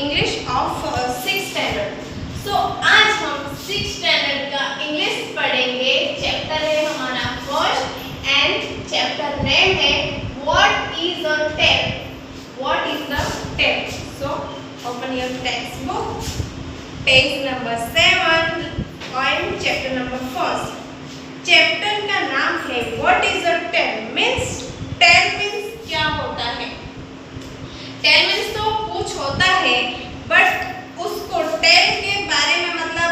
English of 6th standard. सो आज हम 6th standard का इंग्लिश पढ़ेंगे। चैप्टर है हमारा फर्स्ट एंड चैप्टर नेम है what is a tap. What is a tap? So open your text book, page number 7 और chapter number first. Chapter का नाम है what is a tap. Means tap means क्या होता है। टेल मीन्स तो कुछ होता है, बट उसको टेल के बारे में मतलब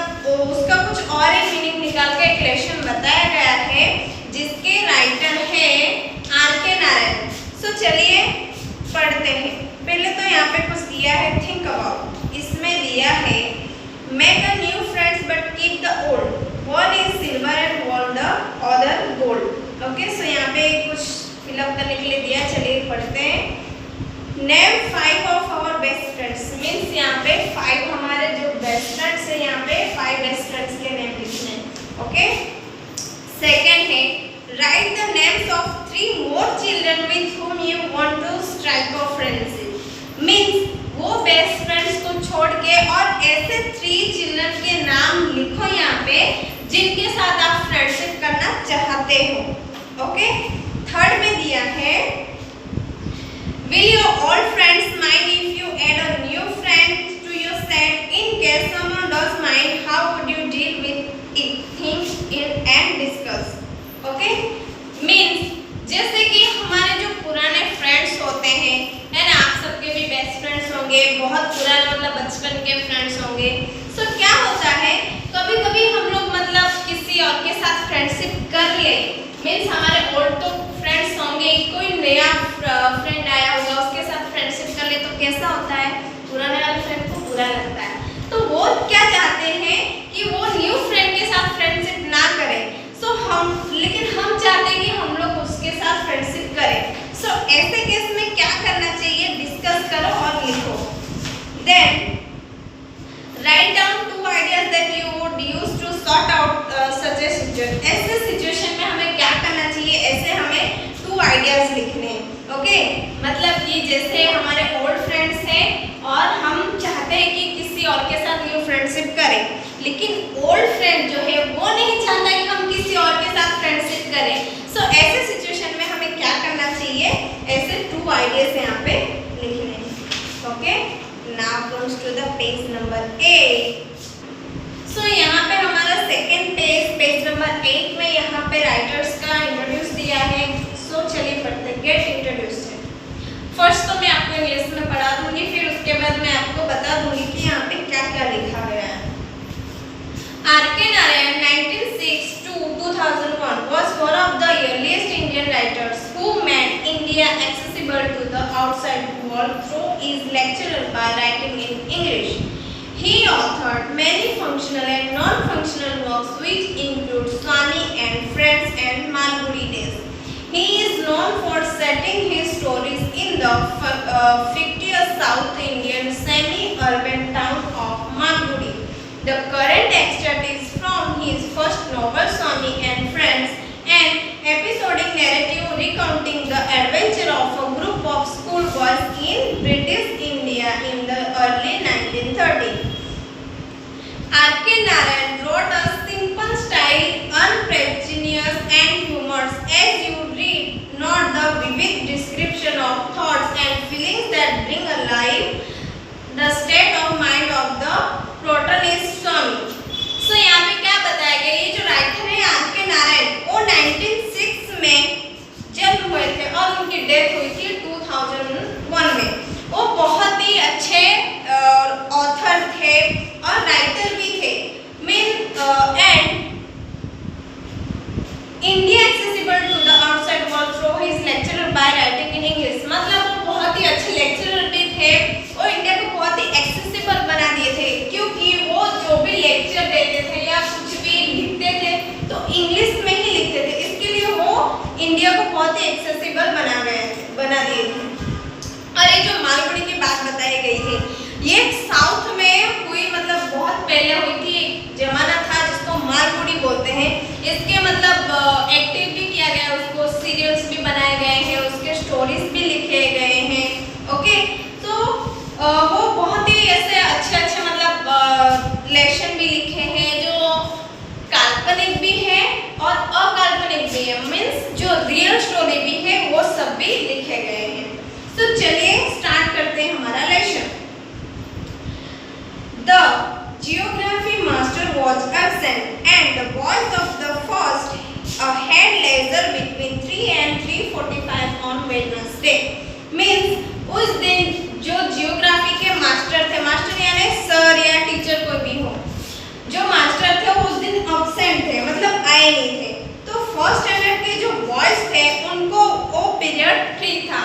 उसका कुछ और ही मीनिंग निकाल के एक लेसन बताया गया है, जिसके राइटर है आर.के. नारायण। सो चलिए पढ़ते हैं। पहले तो यहाँ पे कुछ दिया है थिंक अबाउट। इसमें दिया है make a new friends but keep the old, one is silver and one the other gold. Okay, so यहाँ पे कुछ फिलअप करने के लिए दिया। चलिए पढ़ते हैं। Name 5 of our best friends. Means यहाँ पे 5 हमारे जो बेस्ट फ्रेंड्स है, यहाँ पे 5 बेस्ट फ्रेंड्स के नेम लिखने हैं। ओके, सेकंड है right the names of 3 more children with whom you want to strike a friendship। Means वो बेस्ट फ्रेंड्स को छोड़ के और ऐसे 3 चिल्ड्रन के नाम लिखो यहाँ पे जिनके साथ आप फ्रेंडशिप करना चाहते हो। ओके, थर्ड में दिया है will your old friends mind if you add a new friend to your set? In case someone does mind, how would you deal with it? Think it and discuss. Okay? Means जैसे कि हमारे जो पुराने friends होते हैं, है ना, आप सबके भी बेस्ट फ्रेंड्स होंगे, बहुत पुराने मतलब बचपन के फ्रेंड्स होंगे। सो क्या होता है, कभी कभी हम लोग मतलब किसी और के साथ फ्रेंडशिप कर ले। मीन्स हमारे ओल्ड तो फ्रेंड्स होंगे, कोई नया फ्रेंड आया होगा, उसके साथ फ्रेंडशिप कर ले तो कैसा होता है, पुराने वाले फ्रेंड को बुरा लगता है। तो वो क्या चाहते हैं कि वो न्यू फ्रेंड के साथ फ्रेंडशिप ना करें। सो लेकिन हम चाहते हैं कि हम लोग उसके साथ फ्रेंडशिप करें। सो ऐसे केस में क्या करना चाहिए, डिस्कस करो और लिखो। Then write down 2 ideas that you would use to sort out such a situation. ऐसे सिचुएशन में हमें क्या करना चाहिए, ऐसे हमें 2 आइडियाज लिखने हैं। ओके, मतलब कि जैसे हमारे ओल्ड फ्रेंड्स हैं और हम चाहते हैं कि किसी और के साथ न्यू फ्रेंडशिप करें, लेकिन ओल्ड फ्रेंड जो है वो नहीं चाहता कि हम किसी और के साथ फ्रेंडशिप करें। सो ऐसे सिचुएशन में हमें क्या करना चाहिए, ऐसे 2 आइडियाज यहाँ पे लिखने हैं। Okay, now comes to the page number 8। So यहाँ पे हमारा सेकेंड पेज नंबर 8 में यहाँ पे राइटर्स का इंट्रोड्यूस दिया है। सो चलिए पढ़ते हैं। Gate introduced. फर्स्ट तो मैं आपको इंग्लिश में पढ़ा दूंगी, फिर उसके बाद मैं आपको बता दूंगी कि यहाँ पे क्या क्या लिखा गया है। R K. Narayan 1906 to 2001 was one of the earliest Indian writers who made India accessible to the outside world through his lecture by writing in English. He authored many functional and non-functional works which include Swami and Friends and Malgudi Days. He is known for setting his stories in the fictitious South Indian semi-urban town of Malgudi. The current extract is from his first novel Swami and Friends, an episodic narrative recounting the adventure of a group of schoolboys in British India in the early 1930s. R.K. Narayan wrote a simple style, unpretentious and humorous. As you read, note the vivid description of thoughts and feelings that bring alive the state of mind of the protagonist Swami. So यहाँ पे क्या बताया गया, ये जो writer है R K. Narayan, वो 1906 में जन्म हुए थे और उनकी डेथ हुई थी 2001 में। वो बहुत ही अच्छे ऑथर थे और राइटर भी थे। And India accessible to the outside world through his lecturer by writing in English. मतलब वो बहुत ही अच्छे लेक्चरर भी थे और इंडिया को बहुत ही एक्सेसिबल बना दिए थे, क्योंकि वो जो भी लेक्चर देते थे या कुछ भी लिखते थे तो इंग्लिश में ही लिखते थे। इसके लिए वो इंडिया को बहुत ही एक्सेसिबल बना दिए थे। और ये जो मालगुडी की बात बताई गई है, ये साउथ में हुई, मतलब बहुत पहले हुई थी। जमाना था जिसको मालगुडी बोलते हैं। इसके मतलब एक्टिव भी किया गया, उसको सीरियल्स भी बनाए गए हैं, उसके स्टोरीज भी लिखे गए हैं। ओके, तो वो बहुत ही काल्पनिक भी है और अकाल्पनिक भी है, मीन्स जो रियल स्टोरी भी है वो सब भी लिखे गए हैं। तो चलिए स्टार्ट करते हैं हमारा lesson. The geography master was absent and the boys of the first had leisure between 3 and 3:45 on Wednesday. Means उस दिन जो जियोग्राफी के मास्टर थे, मास्टर यानी सर या टीचर कोई भी हो, जो मास्टर थे वो उस दिन एब्सेंट थे, मतलब आए नहीं थे। तो फर्स्ट स्टैंडर्ड के जो बॉयज थे उनको वो पीरियड फ्री था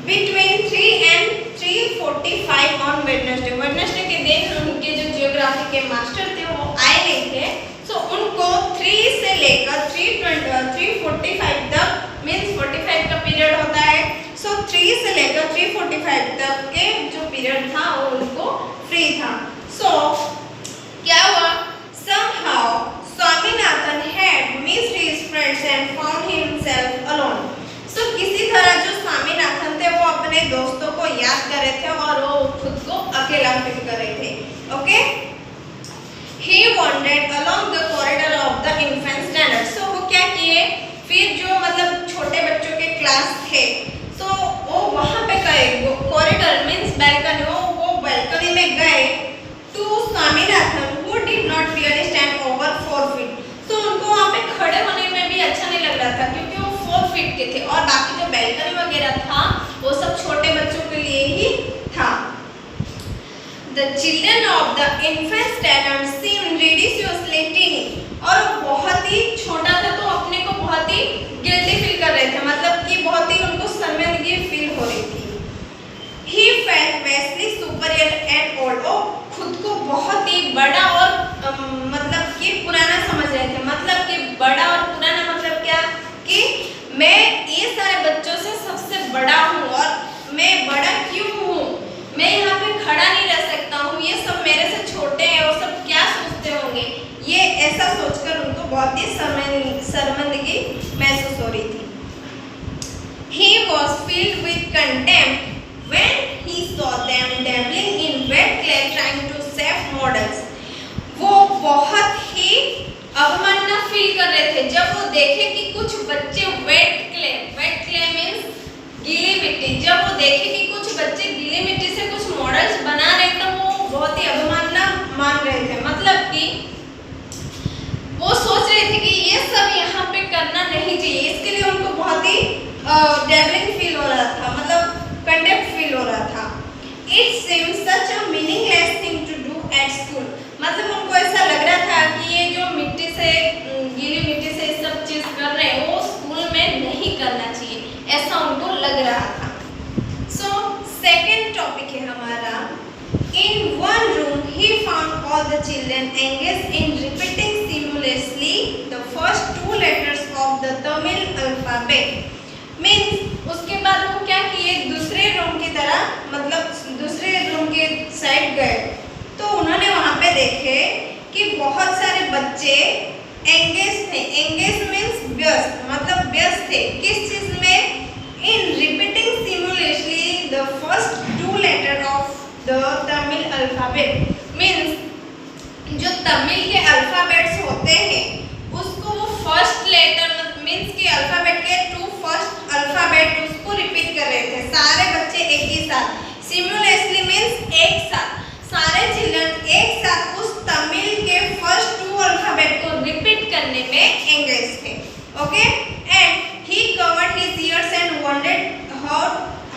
between 3 and 3:45 on Wednesday. Wednesday के दिन उनके जो जियोग्राफी के मास्टर थे वो आए नहीं थे, सो उनको 3 से लेकर 3:45 तक, मीन्स 45 का पीरियड होता है, सो 3 से लेकर 3:45 तक के जो पीरियड था वो उनको फ्री था। सो क्या हुआ, somehow Swaminathan had missed his friends and found himself alone. सो किसी तरह जो स्वामीनाथन थे वो अपने दोस्तों को याद कर रहे थे और वो खुद को अकेला फील कर रहे थे। Okay, he wandered along the corridor of the infant standard. सो वो क्या किए, फिर जो मतलब छोटे बच्चों के क्लास थे, तो वो वहाँ पे गए, कॉरिडोर मीन्स बैल्कनी, वो बैल्कनी में गए to Swaminathan who did not really stand over 4 feet. तो उनको वहाँ पे खड़े होने में भी अच्छा नहीं लग रहा था क्योंकि वो 4 फीट के थे और बाकी जो बैल्कनी वगैरह था वो सब छोटे बच्चों के लिए ही था। The children of the infant standard seemed ridiculously teeny. और वो बहुत ही छोटा था तो अपने को बहुत ही गिल्टी फील कर रहे थे, मतलब कि बहुत ही उनको शर्मिंदगी फील हो रही थी। He felt vastly superior and old. वो खुद को बहुत ही बड़ा और मतलब कि पुराना समझ रहे थे, मतलब कि बड़ा और पुराना मतलब क्या कि मैं ये सारे बच्चों से सबसे बड़ा हूँ और मैं बड़ा क्यों हूँ, मैं यहाँ पे खड़ा नहीं रह सकता हूँ, ये सब मेरे से छोटे हैं, वो सब क्या सोचते होंगे, ये ऐसा सोचकर उनको बहुत ही शर्मिंदगी महसूस हो रही थी। He was filled with contempt when he saw them dabbling in wet clay trying to shape models. वो बहुत ही अवमानना फील कर रहे थे जब वो देखे कि कुछ बच्चे वेट क्ले मीन्स गीली मिट्टी, जब वो देखे कि कुछ बच्चे गीली मिट्टी से कुछ मॉडल्स बना रहे थे वो बहुत ही अवमानना मान रहे थे, मतलब कि वो सोच रहे थे कि ये सब यहाँ पे करना नहीं चाहिए, इसके लिए उनको बहुत ही डैबलिंग फील हो रहा था, मतलब कंटेम्प्ट फील हो रहा था। It seemed such a meaningless thing to do at school. मतलब उनको ऐसा लग रहा था कि ये जो मिट्टी से गीली मिट्टी से सब चीज कर रहे हैं वो स्कूल में नहीं करना चाहिए, ऐसा उनको लग रहा था। So second topic है हमारा, in one room he found all the children engaged in repeating simultaneously the first 2 letters of the Tamil alphabet. Means उसके बाद वो क्या किए, दूसरे रूम की तरह मतलब दूसरे रूम के साइड गए तो उन्होंने वहाँ पे देखे कि बहुत सारे बच्चे एंगेज थे, एंगेज मीन्स व्यस्त, मतलब व्यस्त थे किस चीज में, in repeating simultaneously the first 2 letter of the Tamil alphabet. Means जो तमिल के अल्फाबेट्स होते हैं उसको वो फर्स्ट लेटर मीन्स कि अल्फाबेट के 2 फर्स्ट अल्फाबेट उसको रिपीट कर रहे थे सारे बच्चे एक ही साथ, सिमुलेटली मीन्स एक साथ, सारे चिल्ड्रन एक साथ उस तमिल के फर्स्ट 2 अल्फाबेट को रिपीट करने में एंगेज थे। Okay, and he covered his ears and wondered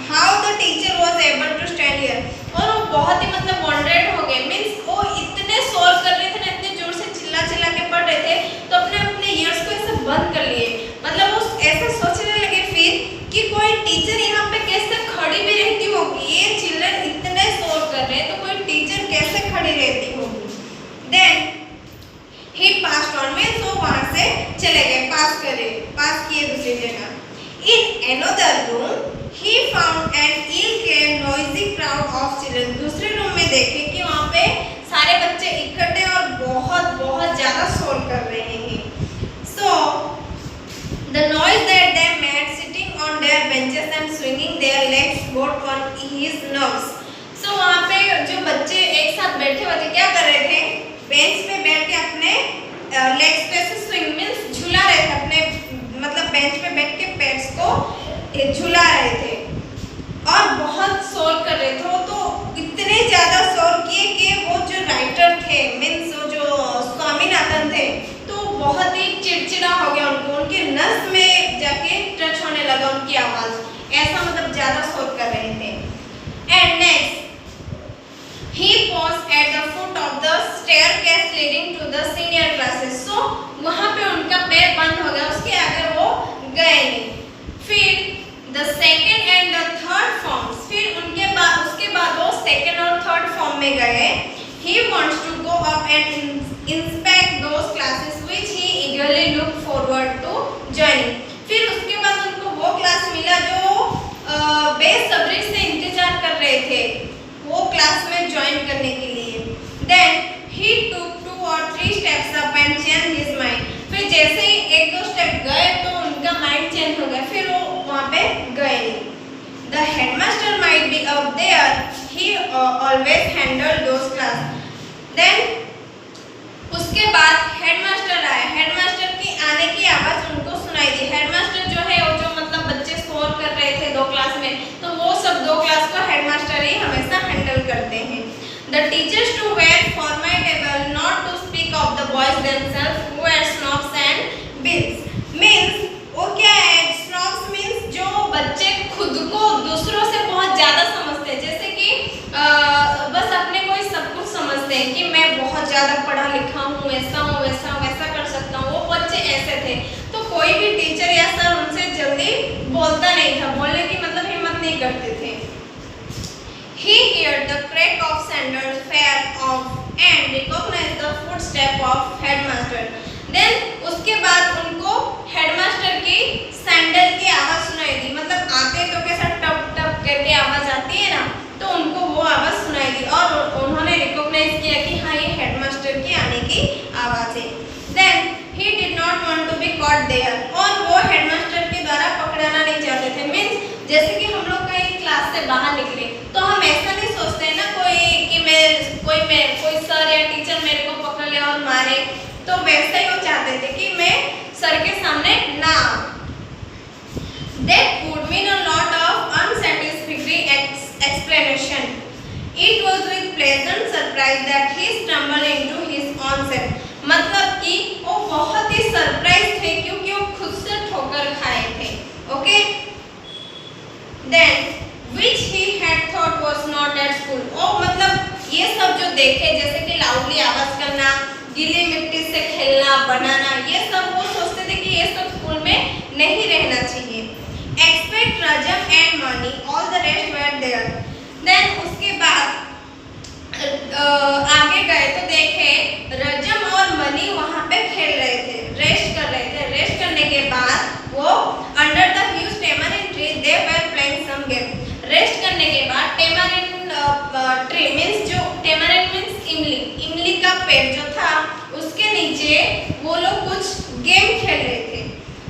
how the teacher was able to stand here. और वो बहुत ही मतलब वंडर्ड हो गए, मीन्स वो इतने शोर कर रहे थे ना, इतने जोर से चिल्ला चिल्ला के पढ़ रहे थे तो अपने ईयर्स को ऐसे बंद कर लिए, मतलब वो ऐसा सोचने लगे फिर कि कोई टीचर यहाँ पे कैसे खड़ी भी रहती होगी, ये चिल्ड्रन इतने शोर कर रहे हैं तो कोई टीचर कैसे खड़ी रहती होगी। Then he passed on, means वो वहाँ से चले गए, पास किए दूसरी जगह। In another room he found an ill-clad noisy crowd of children. दूसरे रूम में देखे कि वहाँ पे सारे बच्चे इकट्ठे और बहुत ज़्यादा शोर कर रहे हैं। So the noise that they made sitting on their benches and swinging their legs got on his nerves. So वहाँ पे जो बच्चे एक साथ बैठे हुए थे क्या कर रहे थे, बेंच पे बैठ के अपने लेग स्पेस स्विंग मीन्स झूला रहे थे अपने, मतलब बेंच पे बैठ के पैड्स को झूला रहे थे और बहुत शोर कर रहे थे। तो इतने ज़्यादा शोर किए कि वो जो राइटर थे मीन्स वो जो स्वामीनाथन थे तो बहुत ही चिड़चिड़ा हो गया उनको, उनके नस में जाके टच होने लगा उनकी आवाज़, ऐसा मतलब ज़्यादा शोर कर रहे थे। And next he paused at the foot of the staircase leading to the senior classes. So वहाँ पे उनका पैर बंद हो गया, उसके आगे वो गए नहीं। फिर the second and the third forms, फिर उसके बाद वो second और third form में गए। He wants to go up and inspect those classes which he eagerly looked forward to joining. फिर उसके बाद उनको वो क्लास मिला जो बेसब्री से इंतजार कर रहे थे वो क्लास में ज्वाइन करने के लिए। Then he took 2 or 3 steps up and changed his mind. फिर जैसे ही 1-2 स्टेप गए तो उनका माइंड चेंज हो गया, फिर वो वहाँ पे गए नहीं। The headmaster might be up there. He always handled those class. Then उसके बाद हेडमास्टर आया, हेडमास्टर की आने की आवाज़ उनको सुनाई दी। हेडमास्टर जो है वो जो मतलब बच्चे शोर कर रहे थे 2 क्लास में, तो वो सब 2 क्लास को हेडमास्टर ही हमेशा हैंडल करते हैं। The teachers to were formidable, not to speak of the boys themselves who were snobs and bills. Means वो क्या है? snobs means जो बच्चे खुद को दूसरों से बहुत ज़्यादा समझते हैं, जैसे कि बस अपने को ही सब कुछ समझते हैं कि मैं बहुत ज़्यादा पढ़ा लिखा हूँ, ऐसा हूँ, वैसा हूँ, वैसा कर सकता हूँ। वो बच्चे ऐसे थे, तो कोई भी टीचर या सर उनसे जल्दी बोलता नहीं था, बोलने की मतलब हिम्मत नहीं करते थे। He heard the crack of sandals fell off and recognized the footstep of headmaster. Then उसके बाद उनको हेडमास्टर की सैंडल की आवाज़ सुनाई दी, मतलब आते तो कैसा टप टप करके आवाज़ आती है ना, तो उनको वो आवाज़ सुनाई दी और उन्होंने रिकॉग्नाइज किया कि हाँ ये हेडमास्टर की आने की आवाज़ है। Then he did not want to be caught there, और वो हेडमास्टर के द्वारा पकड़ाना नहीं चाहते थे। मीन्स जैसे कि हम लोग कहीं क्लास से बाहर निकले तो हम ऐसा नहीं सोचते हैं ना कोई सर या टीचर मेरे को पकड़ ले और मारे, तो वैसे ही वो चाहते थे कि मैं सर के सामने ना आऊं। That would mean a lot of unsatisfactory explanation. It was with pleasant surprise that he stumbled into his own self. मतलब कि वो बहुत ही सरप्राइज थे क्योंकि वो खुद से ठोकर खाए थे। Okay? Then which he had thought was not at school. ओ मतलब ये सब जो देखे जैसे कि लाउडली आवाज करना, गीली मिट्टी से खेलना, बनाना, ये सब वो सोचते थे कि ये सब स्कूल में नहीं रहना चाहिए। Expect Rajam and Mani, all the rest were there. Then उसके बाद आगे गए तो देखे रजम और मनी वहाँ पे खेल रहे थे, रेस्ट कर रहे थे। रेस्ट करने के बाद वो under the huge tamarind tree they were playing some game. Rest करने के बाद टेमरिन ट्री मीन्स जो टेमरिन मीन्स इमली, इमली का पेड़ जो था उसके नीचे वो लोग कुछ गेम खेल रहे थे।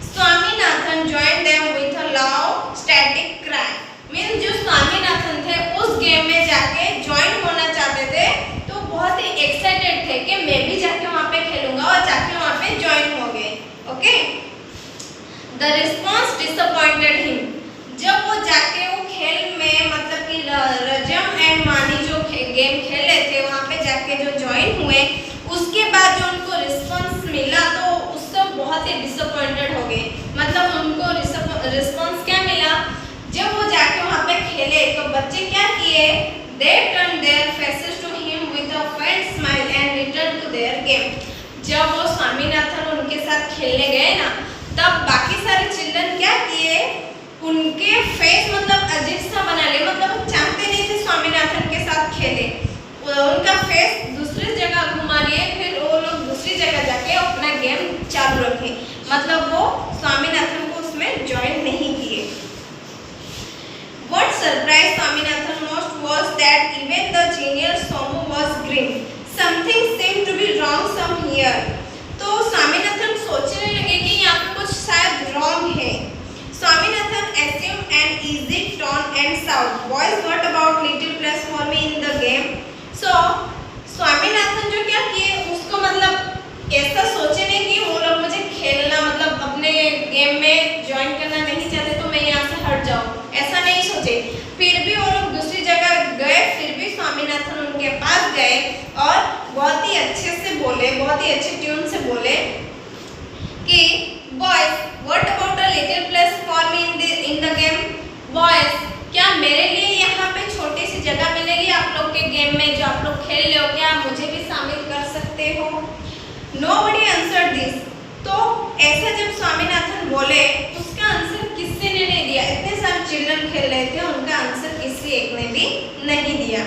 Swaminathan joined them with a loud static cry. Means जो स्वामीनाथन थे उस गेम में जाके ज्वाइन होना चाहते थे, तो बहुत ही एक्साइटेड थे कि मैं भी जाके वहाँ पे खेलूंगा, और जाके वहाँ पे ज्वाइन हो गए। Okay? The response disappointed him. जब वो जाके वो खेल में मतलब कि रजम एंड मानी जो गेम खेल रहे थे वहाँ पे जाके जो ज्वाइन हुए, उसके बाद जो उनको रिस्पॉन्स मिला तो उससे बहुत ही डिसअपॉइंटेड हो गए। मतलब उनको रिस्पॉन्स क्या मिला? जब वो जाके वहाँ पे खेले तो बच्चे क्या किए? They turned their faces to him with a faint smile and returned to their game. जब वो स्वामीनाथन उनके साथ खेलने गए ना, तब बाकी सारे चिल्ड्रन क्या किए? उनके फेस मतलब अजीब सा बना लिए, मतलब वो चाहते नहीं थे स्वामीनाथन के साथ खेले, उनका फेस दूसरी जगह घुमा लिए, फिर वो लोग दूसरी जगह जाके अपना गेम चालू रखे, मतलब वो स्वामीनाथन को उसमें ज्वाइन नहीं किए। What surprised Swaminathan most was that even the genial Somu was grim. Something seemed to be wrong somewhere. तो स्वामीनाथन सोचने लगे कि यहाँ पे कुछ शायद wrong है। Swaminathan assumed an easy tone and shout, "Boys, what about little place for me in the game?" So Swaminathan जो क्या किए उसको मतलब ऐसा सोचे बहुत ही अच्छे ट्यून से बोले कि boys what about a little place for me in the game. Boys क्या मेरे लिए यहाँ पे छोटी सी जगह मिलेगी आप लोग के गेम में जो आप लोग खेल रहे हो, क्या मुझे भी शामिल कर सकते हो? Nobody answered this। तो ऐसा जब स्वामीनाथन बोले उसका आंसर किसी ने नहीं दिया। इतने सारे चिल्ड्रन खेल रहे थे, उनका आंसर किसी एक ने भी नहीं दिया।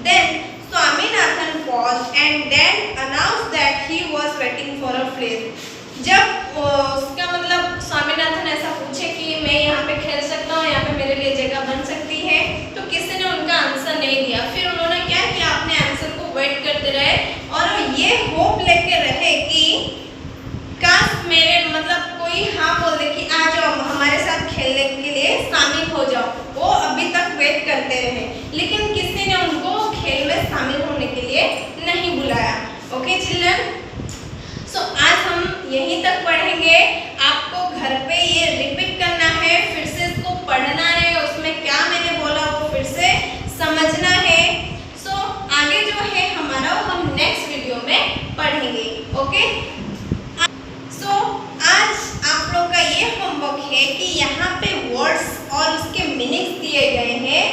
Then Swaminathan paused and then announced that he was waiting for a place। जब उसका मतलब स्वामीनाथन ऐसा पूछे कि मैं यहाँ पे खेल सकता हूँ, यहाँ पे मेरे लिए जगह बन सकती है, तो किसी ने उनका आंसर नहीं दिया। फिर उन्होंने क्या किया, अपने आंसर को वेट करते रहे और ये होप लेके रहे कि काश मेरे मतलब कोई हाँ बोल दे कि आ जाओ हमारे साथ खेलने के लिए शामिल हो जाओ। वो अभी तक वेट करते रहे, लेकिन किसी ने उनको खेल में शामिल होने के लिए नहीं बुलाया। ओके चिल्ड्रन, सो आज हम यहीं तक पढ़ेंगे। आपको घर पे ये रिपीट करना है, फिर से इसको पढ़ना है, उसमें क्या मैंने बोला वो फिर से समझना है। सो आगे जो है हमारा वो हम नेक्स्ट वीडियो में पढ़ेंगे। ओके, सो आज आप लोग का ये होमवर्क है कि यहाँ पे वर्ड्स और उसके मीनिंग्स दिए गए हैं।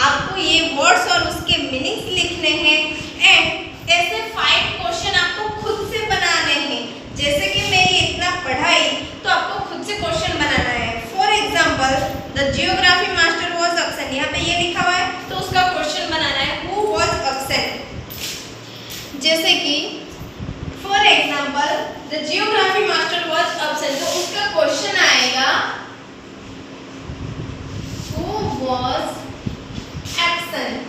आपको ये वर्ड्स और उसके मीनिंग्स लिखने हैं एंड ऐसे 5 क्वेश्चन आपको खुद से बनाने हैं। जैसे कि मैंने इतना पढ़ाई तो आपको खुद से क्वेश्चन बनाना है। For example the geography master was absent, यहाँ पे ये लिखा हुआ है तो उसका क्वेश्चन बनाना है हु वॉज एब्सेंट। जैसे कि for example the geography master was absent, तो उसका क्वेश्चन आएगा हु वॉज एब्सेंट।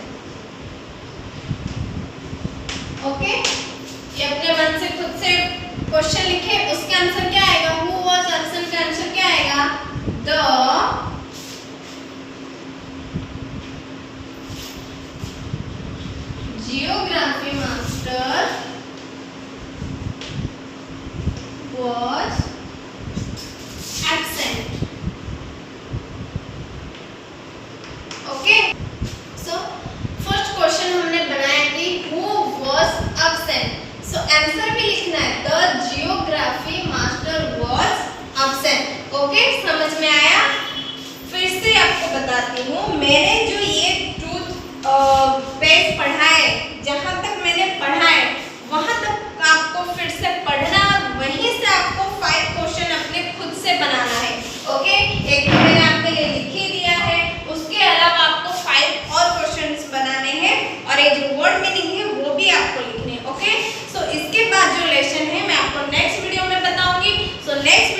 ओके, ये अपने मन से खुद से क्वेश्चन लिखे, उसका आंसर क्या आएगा, हु वाज एब्सेंट का आंसर क्या आएगा, the geography master was absent. Okay, so first question हमने बनाया कि who was absent, so answer भी लिखना है the geography master was absent. Okay, समझ में आया? फिर से आपको बताती हूँ, मैंने जो ये पेज पढ़ा है, जहाँ तक मैंने पढ़ा है वहाँ तक आपको फिर से पढ़ना और वहीं से आपको 5 क्वेश्चन अपने खुद से बनाना है। ओके, एक तो मैंने आपके लिए लिख ही दिया है, उसके अलावा आपको 5 और क्वेश्चंस बनाने हैं और ये जो वर्ड मीनिंग है वो भी आपको लिखने हैं। ओके, सो इसके बाद जो लेसन है मैं आपको नेक्स्ट वीडियो में बताऊंगी। So next